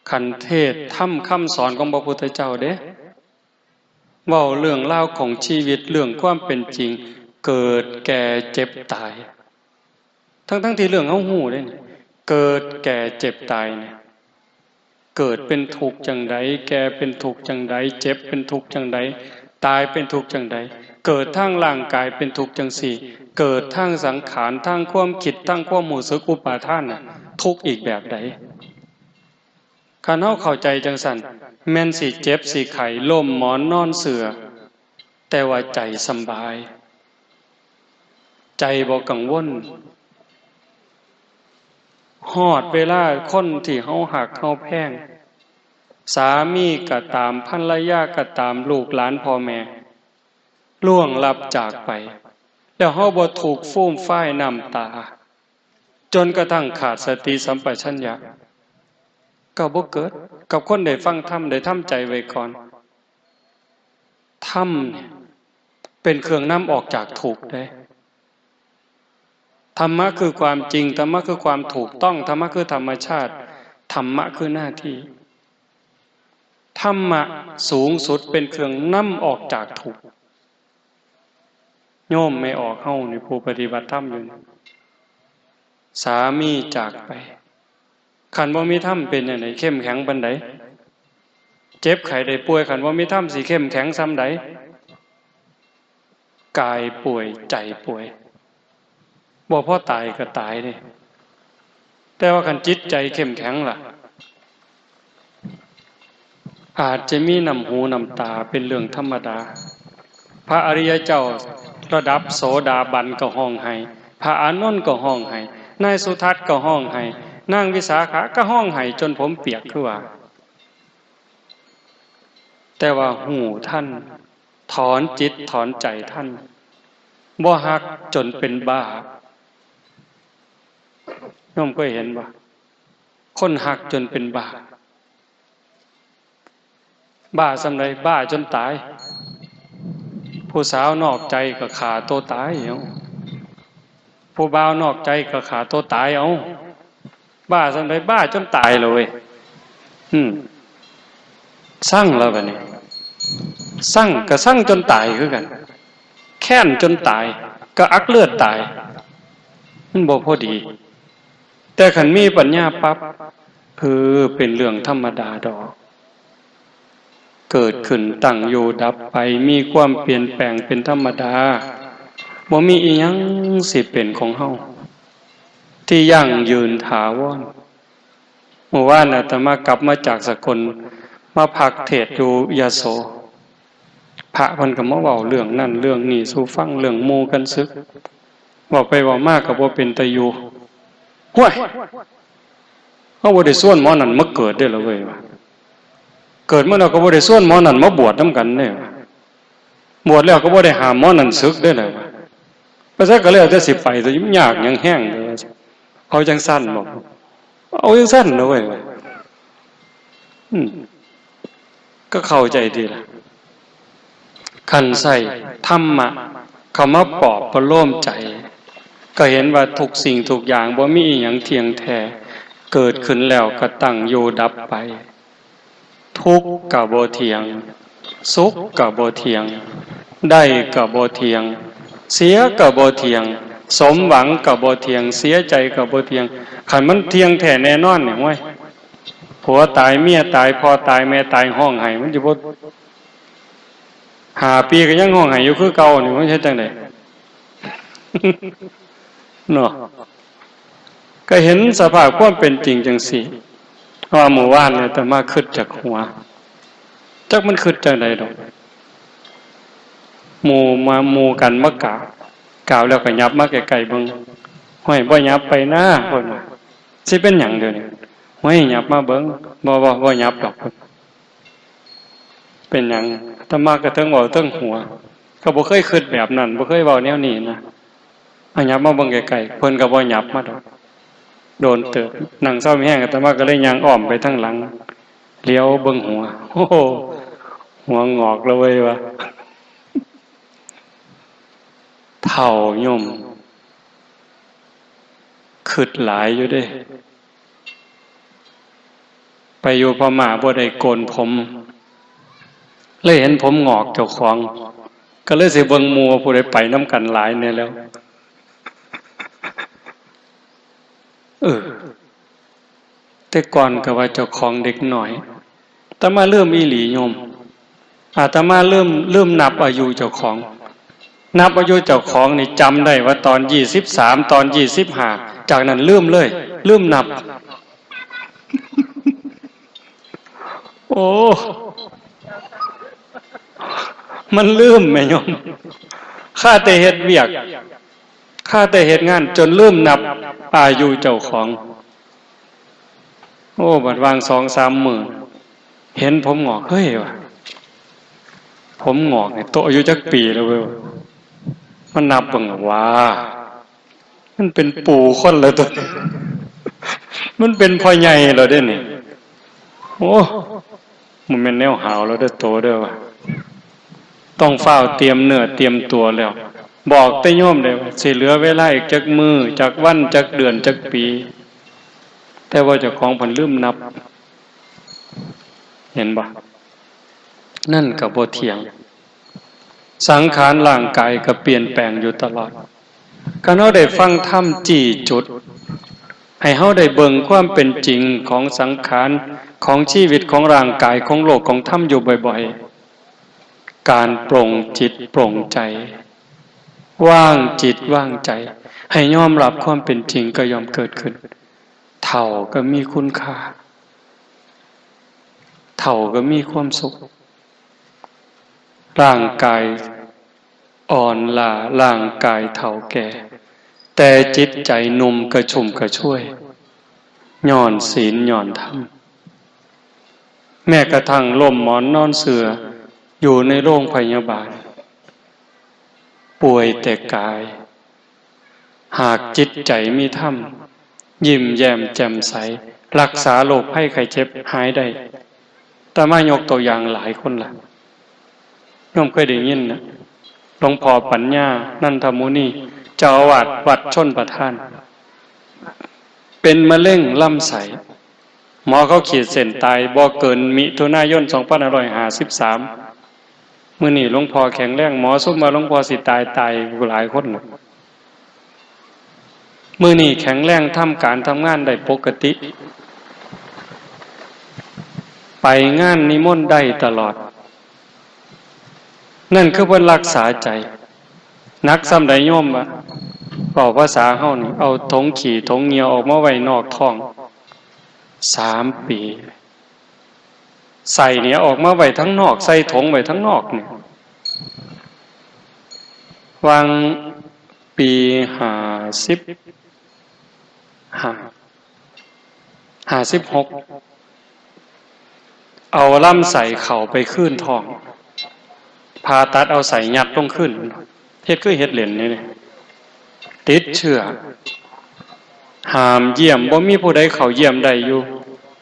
Speaker 1: ขันเทศทำคำสอนของพระพุทธเจ้าเด้เว้าเรื่องราวของชีวิตเรื่องความเป็นจริงเกิดแก่เจ็บตายทั้งที่เรื่องเฮาฮู้เด้เกิดแก่เจ็บตายเนี่ยเกิดเป็นทุกข์จังใดแก่เป็นทุกข์จังใดเจ็บเป็นทุกข์จังใดตายเป็นทุกข์จังใดเกิดทางร่างกายเป็นทุกข์จังสี่เกิดทางสังขารทางความคิดทางความรู้สึกอุปาทานน่ะทุกข์อีกแบบใดคันเฮาเข้าใจจังซั่นแม่นสิเจ็บสิไข้ล้มหมอนนอนเสื่อแต่ว่าใจสำบายใจบ่กังวลฮอดเวลาคนที่เฮาหักเฮาแพงสามีก็ตามภรรยาก็ตามลูกหลานพ่อแม่ล่วงลับจากไปแล้วเฮาบ่ถูกฟูมฟ้ายน้ำตาจนกระทั่งขาดสติสัมปชัญญะก็บ่เกิดกับคนได้ฟังธรรมได้ทำใจไว้ก่อนธรรมเนี่ยเป็นเครื่องนำออกจากทุกข์ได้ธรรมะคือความจริงธรรมะคือความถูกต้องธรรมะคือธรรมชาติธรรมะคือหน้าที่ธรรมะสูงสุดเป็นเครื่องนำออกจากทุกข์โยมไม่ออกเฮานี่ผู้ปฏิบัติธรรมอยู่สามีจากไปขันบ่มีธรรมเป็นจังไดเข้มแข็งปานใดเจ็บไข้ได้ป่วยขันบ่มีธรรมสิเข้มแข็งส่ำใดกายป่วยใจป่วยบ่พอตายก็ตายเด้แต่ว่าคันจิตใจเข้มแข็งล่ะอาจจะมีน้ำหูน้ำตาเป็นเรื่องธรรมดาพระอริยเจ้าระดับโสดาบันก็ห้องไห้พระอานนท์ก็ห้องไห้นายสุทัศน์ก็ห้องไห้นางวิสาขาก็ห้องไห้จนผมเปียกคือว่าแต่ว่าหูท่านถอนจิตถอนใจท่านบ่ฮักจนเป็นบ้าโยมก็เห็นบ่คนฮักจนเป็นบ้า บ้าสำใดบ้าจนตายผู้สาวนอกใจก็ฆ่าตัวตายเอาผู้บ่าวนอกใจก็ฆ่าตัวตายเอาบ้าสำใดบ้าจนตายเลยสร้างแล้วบัดนี้สร้างก็สร้างจนตายคือกันแค้นจนตายก็อักเลือดตายมันบ่พอดีแต่ขันมีปัญญาปั๊บเป็นเรื่องธรรมดาดอกเกิดขึ้นตั้งอยู่ดับไปมีความเปลี่ยนแปลงเป็นธรรมดาบ่มีอีหยังสิเป็นของเฮาที่ยั่งยืนถาวรเมื่อวานอาตมากลับมาจากสกลมาพักเทศน์อยู่ยโสพระเพิ่นก็มาเว้าเรื่องนั่นเรื่องนี้สู่ฟังเรื่องหมู่กันซึกเว้าไปเว้ามาก็บ่เป็นตาอยู่ห้วยเฮาบ่ได้ส่วนหมอนั่นมาเกิดได้ล่ะเว้ยว่าเกิดมาแล้วก็บ่ได้ส่วนหมอนั่นมาบวชนำกันเด้บวชแล้วก็บ่ได้ห้ามหมอนั่นศึกได้ล่ะเพราะฉะนั้นก็แล้วแต่สิไปแต่ยุ่งยากหยังแห้งเด้อเอาจังซั่นบ่เอาจังซั่นเด้อเว้ยก็เข้าใจดีล่ะคันใส่ธรรมะเข้ามาปลอบประโลมใจก็เห็นว่าทุกสิ่งทุกอย่างบ่มีอีหยังเที่ยงแท้เกิดขึ้นแล้วก็ตั้งอยู่ดับไปทุกข์ก็บ่เที่ยงสุขก็บ่เที่ยงได้ก็บ่เที่ยงเสียก็บ่เที่ยงสมหวังก็บ่เที่ยงเสียใจก็บ่เที่ยงคันมันเที่ยงแท้แน่นอนนี่ห้วยผัวตายเมียตายพ่อตายแม่ตายห้องไห้มันสิบ่5 ปีก็ยังห้องไห้อยู่คือเก่านี่มันเฮ็ดจังได๋เนาะก็เห็นสภาพความเป็นจริงจังซี่ว่าหมู่บ้านเนี่ยแต่มาคิดจากหัวจักมันคิดจังได๋ดอกหมู่กันมากล่าวแล้วก็ยับมาไกลๆเบิ่งห้อยบ่ยับไปนะเพิ่นว่าสิเป็นหยังเด้อนี่ห้อยยับมาเบิ่งบ่ยับดอกเป็นหยังอาตมาก็เทิงเว้าเทิงหัวก็บ่เคยคิดแบบนั้นบ่เคยเว้าแนวนี้นะยับมาเบิ่งไกลๆเพิ่นก็บ่ยับมาดอกโดนเติบนั่งเศร้ามีแห้งอาตมาก็เลยย่างอ้อมไปทางหลังเลี้ยวเบิ่งหัวโอ้โหหัวงอกแล้วเว้ยว่าเฒ่าโยมคิดหลายอยู่เด้ไปอยู่พม่าบ่ได้โกนผมเลยเห็นผมงอกเจ้าของก็เลยสิเบิ่งหมู่ผู้ใดไปนำกันหลายแน่แล้วแต่ก่อนก็ว่าเจ้าของเด็กหน่อยแต่มาเริ่มอีหลีโยมอาตมาเริ่มนับอายุเจ้าของนับอายุเจ้าของนี่จำได้ว่าตอน23ตอน25จากนั้นลืมเลยลืมนับโอ้มันลืมแม่โยมข้าแต่เฮ็ดเวียกข้าแต่เฮ็ดงานจนลืมนับอายุเจ้าของโอ้บัดวาง 2-3 มื้อเห็นผมงอกเฮ้ยว่ะผมงอกนี่โตอายุจักปีแล้วเว้ยมันนับเบิ่งว่ามันเป็นปู่คนแล้วตัวมันเป็นพ่อใหญ่แล้วเด้นี่โอ้มันแม่นแนวหาวแล้วเด้อโตเด้อว่ะต้องเฝ้าเตรียมเนื้อเตรียมตัวแล้วบอกแต่โยมได้ว่าสิเหลือเวลาอีกจักมื้อจักวันจักเดือนจักปีแต่ว่าเจ้าของเพิ่นลืมนับเห็นบ่นั่นก็บ่เที่ยงสังขารร่างกายก็เปลี่ยนแปลงอยู่ตลอดคันเฮาได้ฟังธรรมจี้จุดให้เฮาได้เบิ่งความเป็นจริงของสังขารของชีวิตของร่างกายของโลกของธรรมอยู่บ่อยๆการปลงจิตปลงใจว่างจิตว่างใจให้ยอมรับความเป็นจริงก็ยอมเกิดขึ้นเฒ่าก็มีคุณค่าเฒ่าก็มีความสุขร่างกายอ่อนล้าร่างกายเฒ่าแก่แต่จิตใจหนุ่มกระชุ่มกระชวยย้อนศีลย้อนธรรมแม้กระทั่งล่มหมอนนอนเสื่ออยู่ในโรงพยาบาลป่วยแต่กายหากจิตใจมีธรรมยิ้มแย้มแจ่มใสรักษาโรคภัยไข้เจ็บหายได้ แต่มายกตัวอย่างหลายคนล่ะโยมเคยได้ยินนะหลวงพ่อปัญญานันทมุนีเจ้าอาวาสวัดชลประทานเป็นมะเร็งลำไส้หมอเขาขีดเส้นตายบ่เกินมิถุนายน2553มื้อนี้หลวงพ่อแข็งแรงหมอซุมมาหลวงพ่อสิตายหลายคนมื้อนี้แข็งแรงทำการทำงานได้ปกติไปงานนิมนต์ได้ตลอดนั่นคือเพิ่นรักษาใจนักซ้ำใดโยมว่าบอกภาษาเฮานี่เอาถงขี่ถงเหงียวออกมาไว้นอกท้อง3 ปีใส่เนี่ยออกมาไว้ทั้งนอกใส่ถงไว้ทั้งนอกเนี่ยวางปี56เอาลำใส่เข่าไปขึ้นท้องผ่าตัดเอาใส่ยัดลงขึ้นเฮ็ดคือเฮ็ดเหรียญนี่เลยติดเชื้อห้ามเยี่ยมบ่มีผู้ใดเข้าเยี่ยมได้อยู่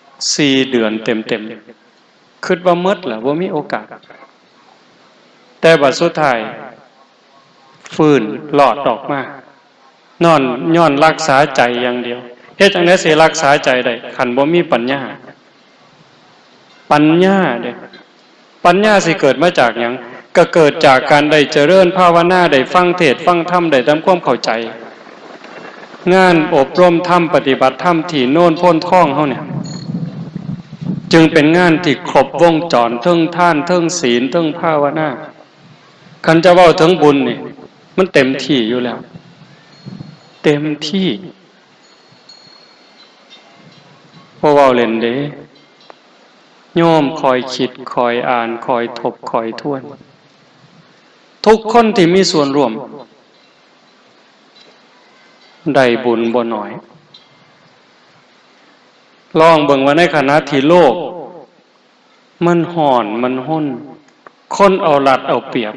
Speaker 1: 4 เดือนเต็มๆคิดว่าหมดล่ะบ่มีโอกาสแต่บัดสุดท้ายฟื้นหลอดออกมานอนย้อนรักษาใจอย่างเดียวเฮ็ดจังได๋สิรักษาใจได้คันบ่มีปัญญาเด้ปัญญาสิเกิดมาจากหยังก็เกิดจากการได้เจริญภาวนาได้ฟังเทศน์ฟังธรรมได้ทำความเข้าใจงานอบรมธรรมปฏิบัติธรรมที่โน่นพ้นท่องเฮาเนี่ยจึงเป็นงานที่ครบวงจรทั้งทานทั้งศีลทั้งภาวนาคันจะเว้าถึงบุญนี่มันเต็มที่อยู่แล้วเต็มที่บ่เว้าเล่นเด้โยมคอยคิดคอยอ่านคอยทบคอยทวนทุกคนที่มีส่วนร่วมได้บุญบ่น้อยลองเบิ่งว่าในขณะที่โลกมันห่อนมันห้นคนเอารัดเอาเปรียบ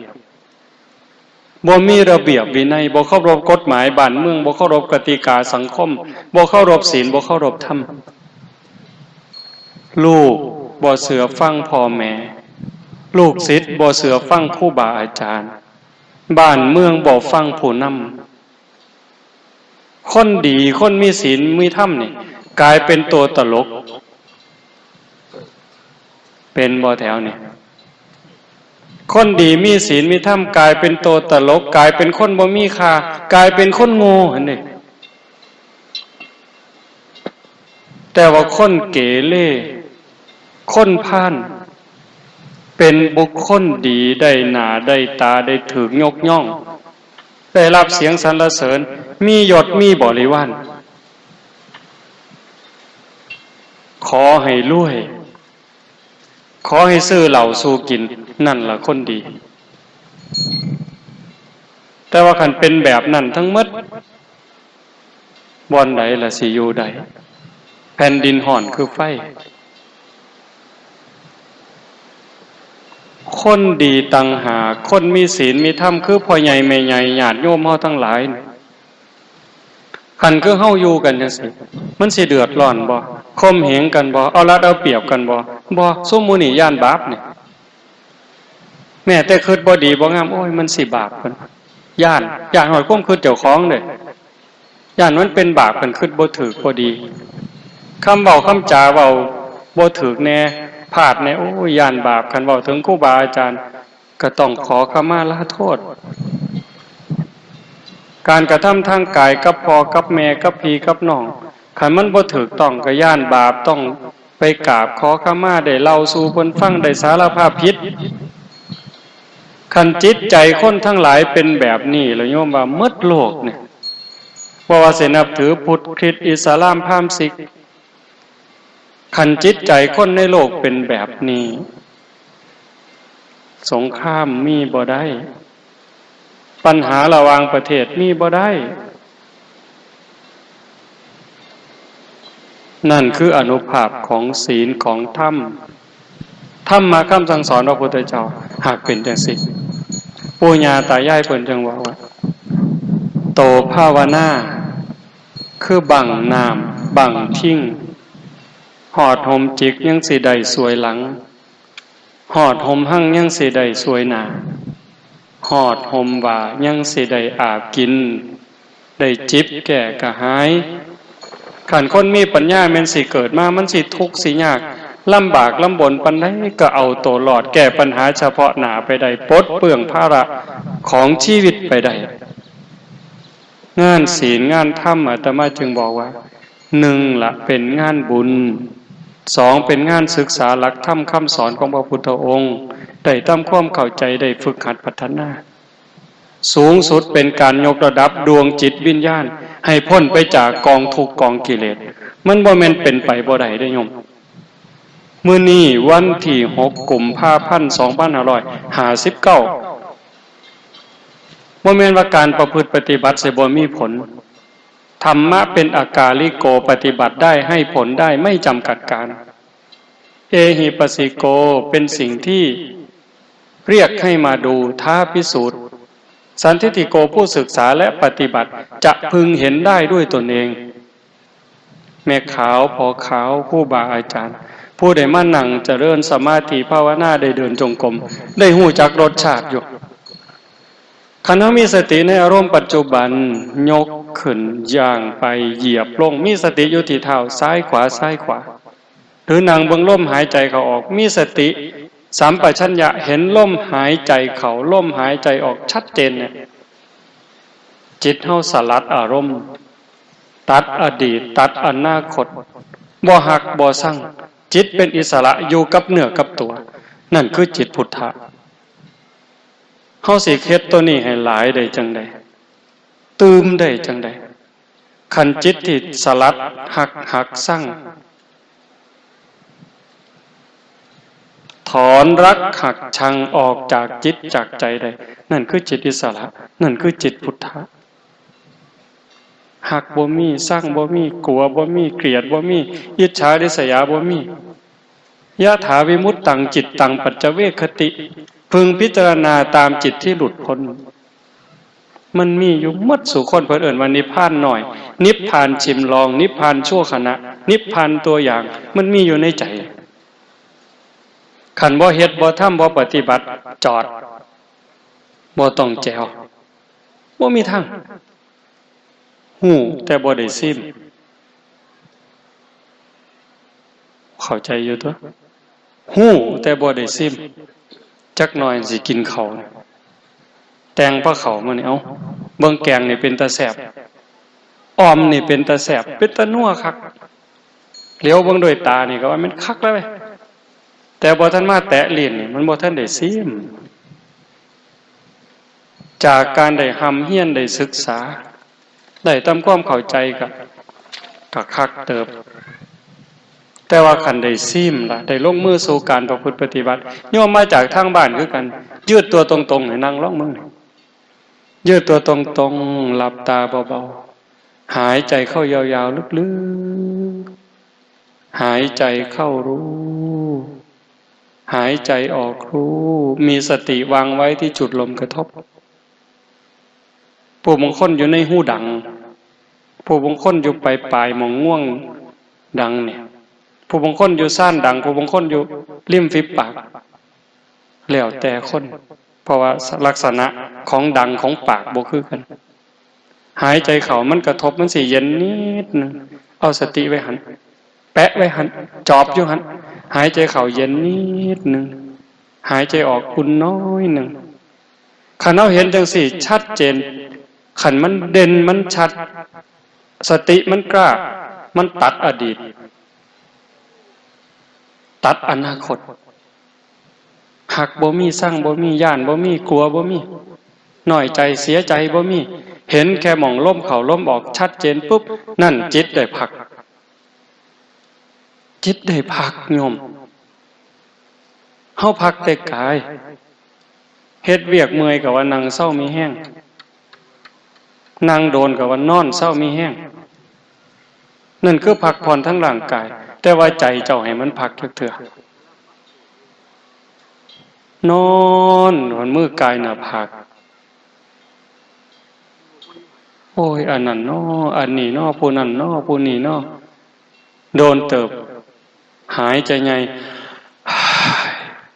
Speaker 1: บ่มีระเบียบวินัยบ่เคารพกฎหมายบ้านเมืองบ่เคารพกติกาสังคมบ่เคารพศีลบ่เคารพธรรมลูกบ่เชื่อฟังพ่อแม่ลูกศิษย์บ่เชื่อฟังครูบาอาจารย์บ้านเมืองบ่ฟังผู้นำคนดีคนมีศีลมีธรรมนี่กลายเป็นตัวตลกเป็นบ่แถวนี่คนดีมีศีลมีธรรมกลายเป็นตัวตลกกลายเป็นคนบ่มีค่ากลายเป็นคนโง่หั่นนี่แต่ว่าคนเกเรคนพาลเป็นบุคคลดีได้หน้าได้ตาได้ถูกยกย่องได้รับเสียงสรรเสริญมียศมีบริวารขอให้รวยขอให้ซื้อเหล้าสู่กินนั่นล่ะคนดีแต่ว่าคันเป็นแบบนั้นทั้งหมดบ่อนใดล่ะสิอยู่ใดแผ่นดินห่อนคือไฟคนดีต่างหากคนมีศีลมีธรรมคือพ่อใหญ่แม่ใหญ่ญาติโยมเฮาทั้งหลายคันคือเฮาอยู่กันจังซี่มันสิเดือดร้อนบ่ข่มเหงกันบ่เอารัดเอาเปรียบกันบ่ซุมหมู่นี่ย่านบาปนี่แม้แต่คิดบ่ดีบ่งามโอ้ยมันสิบาปเพิ่นย่านหอยความคิดเจ้าของเด้ย่านมันเป็นบาปเพิ่นคิดบ่ถูกบ่ดีคำเว้าคำจาเว้าบ่ถูกแน่พลาดแน่โอ้ยย่านบาปคันเว้าถึงครูบาอาจารย์ก็ต้องขอขมาลาโทษการกระทำทางกายกับพ่อกับแม่กับพี่กับน้องคันมันบ่ถูกต้องก็ย่านบาปต้องไปกราบขอขมาได้เล่าสู่เพิ่นฟังได้สารภาพผิดคันจิตใจคนทั้งหลายเป็นแบบนี้แล้วโยมว่าหมดโลกเนี่ยบ่ว่าสินับถือพุทธคริสต์อิสลามพราหมณ์ศิกคันจิตใจคนในโลกเป็นแบบนี้สงครามมีบ่ได้ปัญหาระหว่างประเทศมีบ่ได้นั่นคืออานุภาพของศีลของธรรมธรรมะคำสั่งสอนพระพุทธเจ้าหากเป็นจังซี่ปู่ย่าตายายเพิ่นจังว่าโตภาวนาคือบังน้ำบังทิ้งหอดห่มจิกยังสิได้สวยหลัง หอดห่มหั่งยังสิได้สวยหนาหอดห่มว่ายังสิได้อาบกินได้จิบแก่กะหายขันคนมีปัญญาแม่นสิเกิดมามันสิทุกข์สิยากลำบากลำบนปานใดก็เอาตัวรอดแก้ปัญหาเฉพาะหน้าไปได้ปลดเปลื้องภาระของชีวิตไปได้งานศีลงานธรรมอาตมาจึงบอกว่า1ละเป็นงานบุญ2เป็นงานศึกษาหลักธรรมคำสอนของพระพุทธองค์ได้ทำความเข้าใจได้ฝึกหัดพัฒนาสูงสุดเป็นการยกระดับดวงจิตวิญญาณให้พ้นไปจากกองทุกข์กองกิเลสมันบ่แม่นเป็นไปบ่ได้เด้อโยมมื้อนี้วันที่6กุมภาพันธ์2559บ่แม่นว่าการประพฤติปฏิบัติสิบ่มีผลธรรมะเป็นอากาลิโกปฏิบัติได้ให้ผลได้ไม่จำกัดการเอหิปัสสิโกเป็นสิ่งที่เรียกให้มาดูท้าพิสูจน์สันทิฏฐิโกผู้ศึกษาและปฏิบัติจะพึงเห็นได้ด้วยตนเองแม่ขาวพอขาวผู้บาอาจารย์ผู้ได้มานั่งเจริญสมาธิภาวนาได้เดินจงกรมได้หู้จักรสชาติอยู่คันเฮามีสติในอารมณ์ปัจจุบันยกขึ้นย่างไปเหยียบลงมีสติอยู่ที่เท้าซ้ายขวาซ้ายขวาหรือนั่งเบิ่งลมหายใจเข้าออกมีสติสัมปชัญญะเห็นลมหายใจเข้าลมหายใจออกชัดเจนเนี่ยจิตเฮาสลัดอารมณ์ตัดอดีตตัดอนาคตบ่หักบ่สั่งจิตเป็นอิสระอยู่กับเนื้อกับตัวนั่นคือจิตพุทธะเฮาสิเฮ็ดตัวนี้ให้หลายได้จังได๋ตื่มได้จังได๋คันจิตที่สลัดหักสั่งถอนรักหักชังออกจากจิตจากใจได้นั่นคือจิตอิสระนั่นคือจิตพุทธะหักบ่มีสร้างบ่มีกลัวบ่มีเกลียดบ่มีอิจฉาริษยาบ่มียะถาวิมุตตังจิตตังปัจจเวคติพึงพิจารณาตามจิตที่หลุดพ้นมันมีอยู่หมดสู่คนเพิ่นเอิ้นว่านิพพานหน่อยนิพพานชิมลองนิพพานชั่วขณะนิพพานตัวอย่างมันมีอยู่ในใจขันบ่เฮ็ดบ่ทำบ่ปฏิบัติจอดบ่ต้องแจวบ่มีทางหูแต่บ่ได้ซิมเข้าใจอยู่ตัวหูแต่บ่ได้ซิมจักหน่อยสิกินข้าวแตงพระเขามานี่เอาเบิ่งแกงนี่เป็นตาแซ่บอ้อมนี่เป็นตาแซ่บเป็นตานัวคักเหลียวเบิ่งด้วยตานี่ก็ว่ามันคักแล้วเว้ยแต่บ่ทันมาแตะลิ้นนี่มันบ่ทันได้ซิมจากการได้หำเฮียนได้ศึกษาได้ทำความเข้าใจกับคักเติบแต่ว่าคันได้ซิมล่ะได้ลงมือสู่การประพฤติปฏิบัติโยมมาจากทางบ้านคือกันยืดตัวตรงๆให้นั่งลองมึงยืดตัวตรงๆหลับตาเบาๆหายใจเข้ายาวๆลึกๆหายใจเข้ารู้หายใจออกรู้มีสติวางไว้ที่จุดลมกระทบผู้บางคนอยู่ในหูดังผู้บางคนอยู่ปลายๆมองง่วงดังเนี่ยผู้บางคนอยู่ซ่านดังผู้บางคนอยู่ริมฝีปากแล้วแต่คนเพราะว่าลักษณะของดังของปากบ่คือกันหายใจเข้ามันกระทบมันสิเย็นนิดนึงเอาสติไว้หันแปะไว้หันจอบอยู่หันหายใจเข้าเย็นนิดนึงหายใจออกอุ่นน้อยนึงคันเอาเห็นจังสี่ชัดเจนขันมันเด่นมันชัดสติมันกล้ามันตัดอดีตตัดอนาคตหักบ่มีสร้างบ่มีย่านบ่มีกลัวบ่มีน้อยใจเสียใจบ่มีเห็นแค่มองล้มเข่าล้มออกชัดเจนปุ๊บนั่นจิตได้พักจิตได้พักโยมเฮาพักแต่กายเฮ็ดเวียกเมื่อยก็ว่านั่งเศร้ามีแห้งนั่งโดนก็ว่านอนเศร้ามีแห้งนั่นคือพักผ่อนทั้งร่างกายแต่ว่าใจเจ้าให้มันพักเถื่อนอนหันมือกายหน้าผากโอ้ยอันนั้นน้ออันนี้น้อผู้นั้นน้อผู้นี้น้อโดนเติบหายใจไง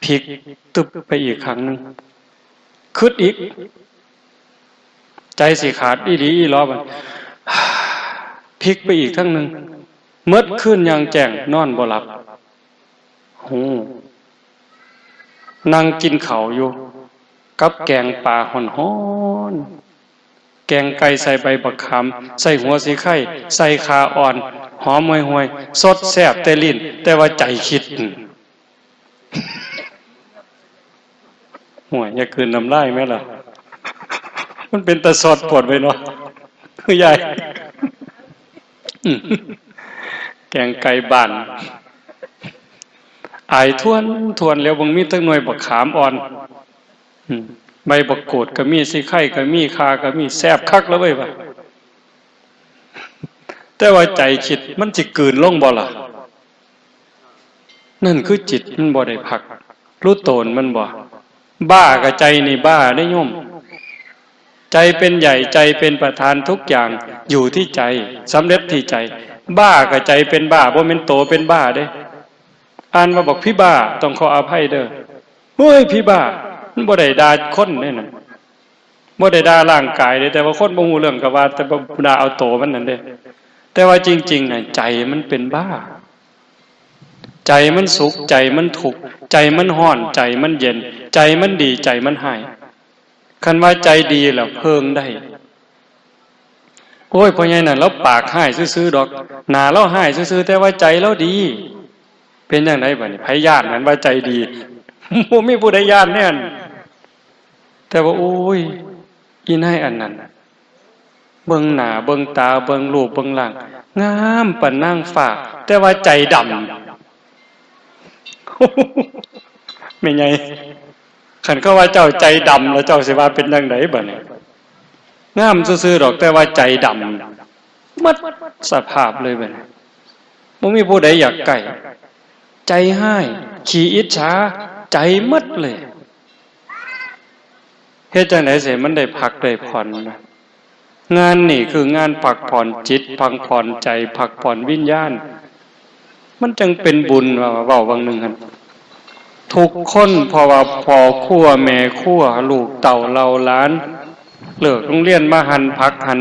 Speaker 1: พลิกตึบไปอีกครั้งนึงคิดอีกใจสิขาดอีหลีอีหลอมันพลิกไปอีกครั้งนึงเมื่อคืนยังแจ้งนอนบ่หลับนั่งกินข้าวอยู่กับแกงปลาฮ้อนๆแกงไก่ใส่ใบบักขามใส่หัวสีไข่ใส่คาอ่อนหอมห่วยๆสดแซ่บแต่ลิ้นแต่ว่าใจคิดห่วยอย่าคืนน้ำลายแม่ล่ะมันเป็นตะสดปวดไปเนาะคือใหญ่แกงไก่บ้านอายทวนแล้วบางมีตั้งหน่วยบักขามอ่อนใบบักโกดก็มีสิไข่ก็มีคาก็มีแซ่บคักแล้วเว้ยว่ะแต่ว่าใจคิดมันสิกลืนลงบ่ล่ะนั่นคือจิตมันบ่ได้พักรู้โตนมันบ่บ้ากับใจนี่บ้าได้โยมใจเป็นใหญ่ใจเป็นประธานทุกอย่างอยู่ที่ใจสำเร็จที่ใจบ้ากับใจเป็นบ้าบ่แม่นโตเป็นบ้าเด้อ่านมาบอกพี่บ้าต้องขออภัยเด้อเฮ้ยพี่บ้ามันบ่ได้ด่าคนเด้นั่นบ่ได้ด่าร่างกายเด้แต่ว่าคนบ่ฮู้เรื่องก็ว่าแต่บ่ด่าเอาโตมันนั่นเด้แต่ว่าจริงๆน่ะใจมันเป็นบ้าใจมันสุขใจมันทุกข์ใจมันร้อนใจมันเย็นใจมันดีใจมันหายคันว่าใจดีแล้วเพิงได้โอ้ยพ่อใหญ่นั่นเราปากให้ซื่อๆดอกหน้าเราให้ซื่อๆแต่ว่าใจเราดีเป็นจังได๋บัดนี้ไผญาตินั้นว่าใจดีบ่มีผู้ใดญาติแน่นแต่ว่าโอ้ยอีนายอันนั้นเบิ่งหน้าเบิ่งตาเบิ่งรูปเบิ่งร่างงามปานนางฟ้าแต่ว่าใจดำแม่ใหญ่คันเขาว่าเจ้าใจดำแล้วเจ้าสิว่าเป็นจังได๋บัดนี้งามซื่อๆดอกแต่ว่าใจดำหมดสภาพเลยบัดนี้บ่มีผู้ใดอยากใกล้ใจให้ขี้อิจฉาใจหมดเลยเฮ็ดจังได๋สิมันได้พักได้ผ่อนนะงานนี่คืองานพักผ่อนจิตพักผ่อนใจพักผ่อนวิญญาณมันจึงเป็นบุญว่าเว้าบางนึงหั่นทุกคนเพราะว่าพ่อครัวแม่ครัวลูกเต้าเราหลานเลิกโรงเรียนมาหันพักหัน